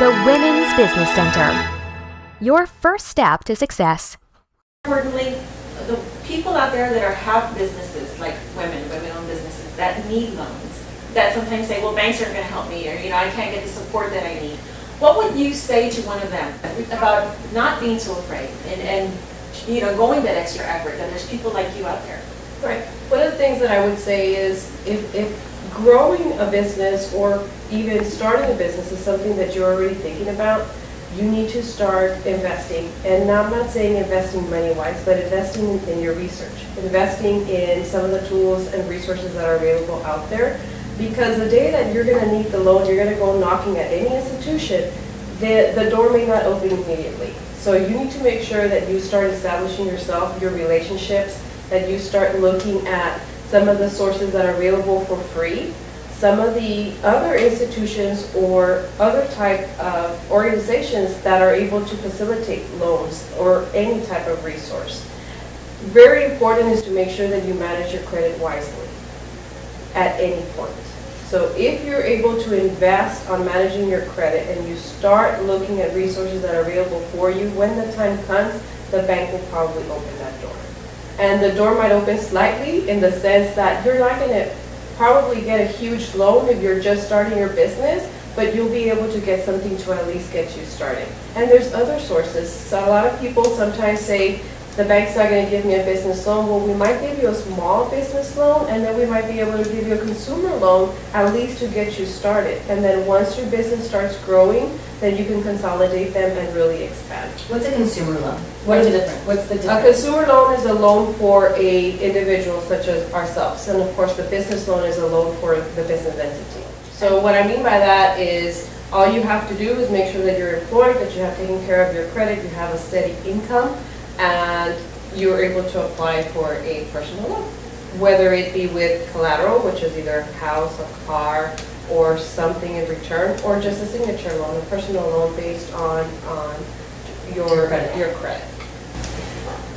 The Women's Business Center. Your first step to success. Importantly, the people out there that have businesses, like women-owned businesses, that need loans, that sometimes say, well, banks aren't going to help me, or, I can't get the support that I need. What would you say to one of them about not being so afraid and going that extra effort, that there's people like you out there? Right. One of the things that I would say is if growing a business or even starting a business is something that you're already thinking about, you need to start investing. And now I'm not saying investing money-wise, but investing in your research, investing in some of the tools and resources that are available out there. Because the day that you're going to need the loan, you're going to go knocking at any institution, the door may not open immediately. So you need to make sure that you start establishing yourself, your relationships, that you start looking at some of the sources that are available for free, some of the other institutions or other type of organizations that are able to facilitate loans or any type of resource. Very important is to make sure that you manage your credit wisely at any point. So if you're able to invest on managing your credit and you start looking at resources that are available for you, when the time comes, the bank will probably open that door. And the door might open slightly in the sense that you're not going to probably get a huge loan if you're just starting your business, but you'll be able to get something to at least get you started. And there's other sources. So a lot of people sometimes say, the bank's not going to give me a business loan. Well, we might give you a small business loan, and then we might be able to give you a consumer loan, at least to get you started. And then once your business starts growing, then you can consolidate them and really expand. What's a consumer loan? What's the difference? A consumer loan is a loan for an individual such as ourselves. And of course, the business loan is a loan for the business entity. So what I mean by that is all you have to do is make sure that you're employed, that you have taken care of your credit, you have a steady income, and you're able to apply for a personal loan, whether it be with collateral, which is either a house, a car, or something in return, or just a signature loan, a personal loan based on your credit.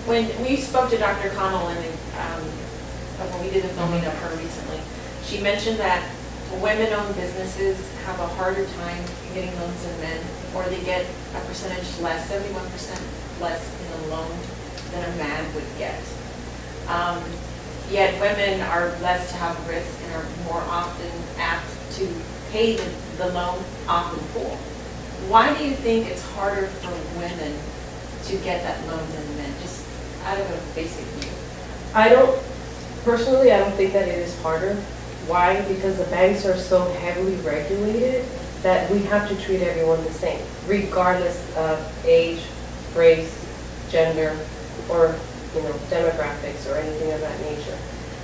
When we spoke to Dr. Connell and when we did a filming of her recently, she mentioned that women-owned businesses have a harder time getting loans than men, or they get a percentage less, 71% less in a loan than a man would get. Yet women are less to have risk and are more often apt to pay the loan off in full. Why do you think it's harder for women to get that loan than men? Just out of a basic view. Personally, I don't think that it is harder. Why? Because the banks are so heavily regulated that we have to treat everyone the same, regardless of age, race, gender, or demographics or anything of that nature.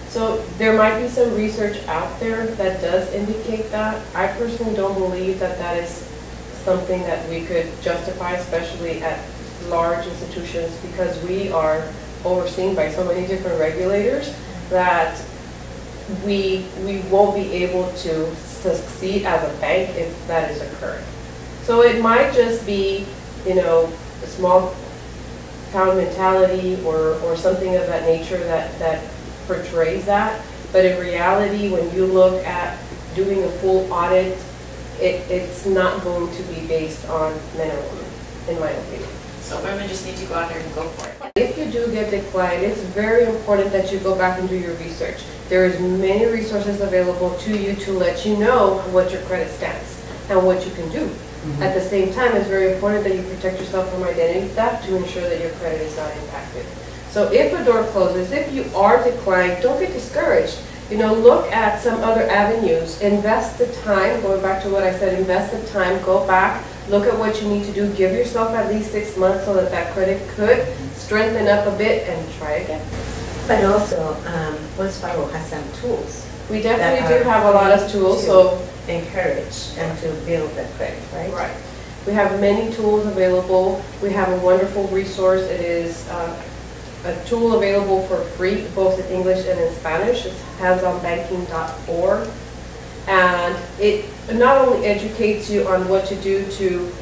So there might be some research out there that does indicate that. I personally don't believe that that is something that we could justify, especially at large institutions, because we are overseen by so many different regulators that we won't be able to succeed as a bank if that is occurring. So it might just be, a small town mentality or something of that nature that portrays that. But in reality, when you look at doing a full audit, it's not going to be based on men or women, in my opinion. So women just need to go out there and go for it. If you do get declined, it's very important that you go back and do your research. There is many resources available to you to let you know what your credit stands and what you can do. Mm-hmm. At the same time, it's very important that you protect yourself from identity theft to ensure that your credit is not impacted. So if a door closes, if you are declined, don't get discouraged. Look at some other avenues. Invest the time, going back to what I said, invest the time, go back, look at what you need to do, give yourself at least 6 months so that credit could strengthen up a bit and try again. But also, Wells Fargo has some tools. We definitely do have a lot of tools, so encourage and to build the credit, right? Right. We have many tools available. We have a wonderful resource. It is a tool available for free, both in English and in Spanish. It's handsonbanking.org. And it not only educates you on what to do to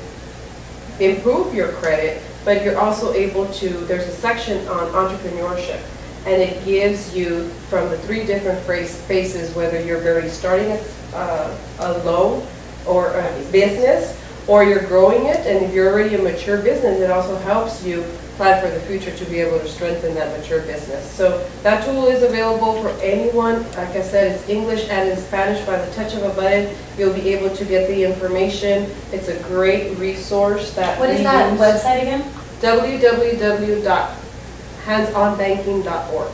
improve your credit, but you're also able to, there's a section on entrepreneurship. And it gives you from the 3 different phases, whether you're starting a loan or a business, or you're growing it, and if you're already a mature business, it also helps you plan for the future to be able to strengthen that mature business. So that tool is available for anyone. Like I said, it's English and in Spanish. By the touch of a button, you'll be able to get the information. It's a great resource that What is that website again? www.handsonbanking.org.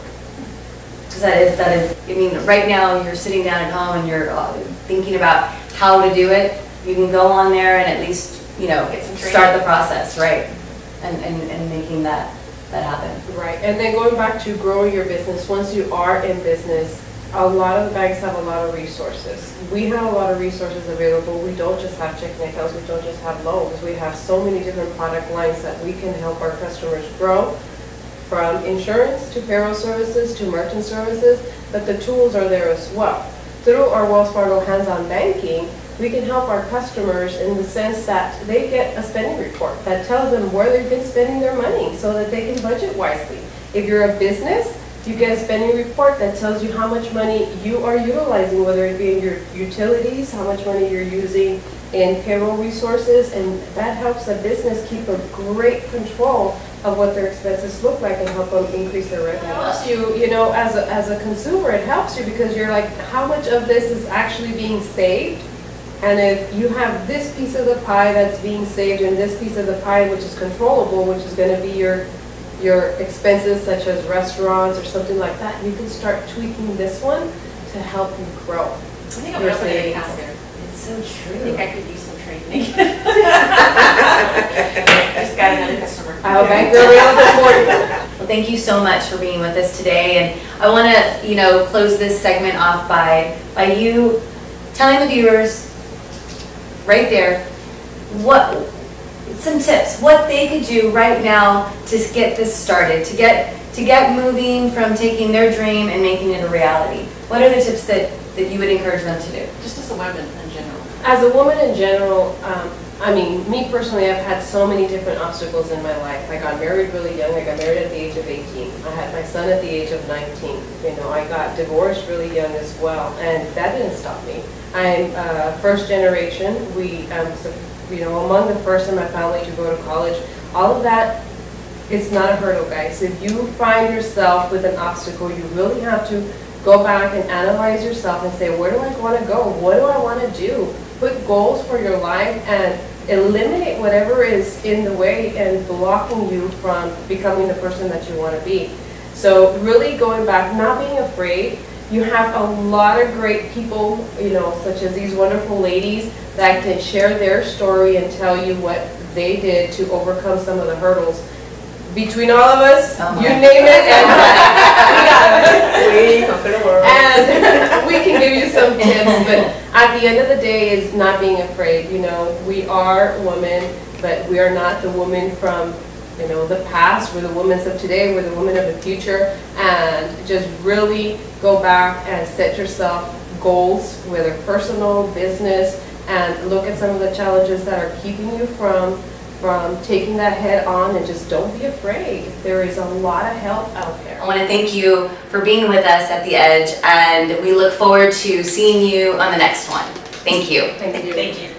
Because that is, I mean, right now you're sitting down at home and you're thinking about how to do it. You can go on there and at least, you know, start the process, right? And making that happen. Right, and then going back to growing your business, once you are in business, a lot of the banks have a lot of resources. We have a lot of resources available. We don't just have checking accounts, we don't just have loans. We have so many different product lines that we can help our customers grow, from insurance to payroll services to merchant services, but the tools are there as well. Through our Wells Fargo hands-on banking, we can help our customers in the sense that they get a spending report that tells them where they've been spending their money so that they can budget wisely. If you're a business, you get a spending report that tells you how much money you are utilizing, whether it be in your utilities, how much money you're using in payroll resources, and that helps a business keep a great control of what their expenses look like and help them increase their revenue. It helps you, you know, as a consumer, it helps you because you're like, how much of this is actually being saved? And if you have this piece of the pie that's being saved and this piece of the pie which is controllable, which is going to be your expenses such as restaurants or something like that, you can start tweaking this one to help you grow. I think I'm going to open an account there. It's so true. I think I could use some training. Just got another customer. I'll bank they're available for you. Well, thank you so much for being with us today, and I want to, you know, close this segment off by you telling the viewers right there some tips, what they could do right now to get this started, to get moving from taking their dream and making it a reality. What are the tips that you would encourage them to do? Just as a woman in general. As a woman in general, I mean, me personally, I've had so many different obstacles in my life. I got married really young. I got married at the age of 18. I had my son at the age of 19. You know, I got divorced really young as well, and that didn't stop me. I'm first generation. You know, among the first in my family to go to college. All of that, it's not a hurdle, guys. If you find yourself with an obstacle, you really have to go back and analyze yourself and say, where do I want to go? What do I want to do? Put goals for your life and eliminate whatever is in the way and blocking you from becoming the person that you want to be. So really going back, not being afraid. You have a lot of great people, you know, such as these wonderful ladies that can share their story and tell you what they did to overcome some of the hurdles. Between all of us, you name it, and we can give you some tips, but at the end of the day is not being afraid. You know, we are women, but we are not the women from, you know, the past. We're the women of today, we're the women of the future, and just really go back and set yourself goals, whether personal, business, and look at some of the challenges that are keeping you from taking that head on, and just don't be afraid. There is a lot of help out there. I want to thank you for being with us at The Edge, and we look forward to seeing you on the next one. Thank you. Thank you. Thank you.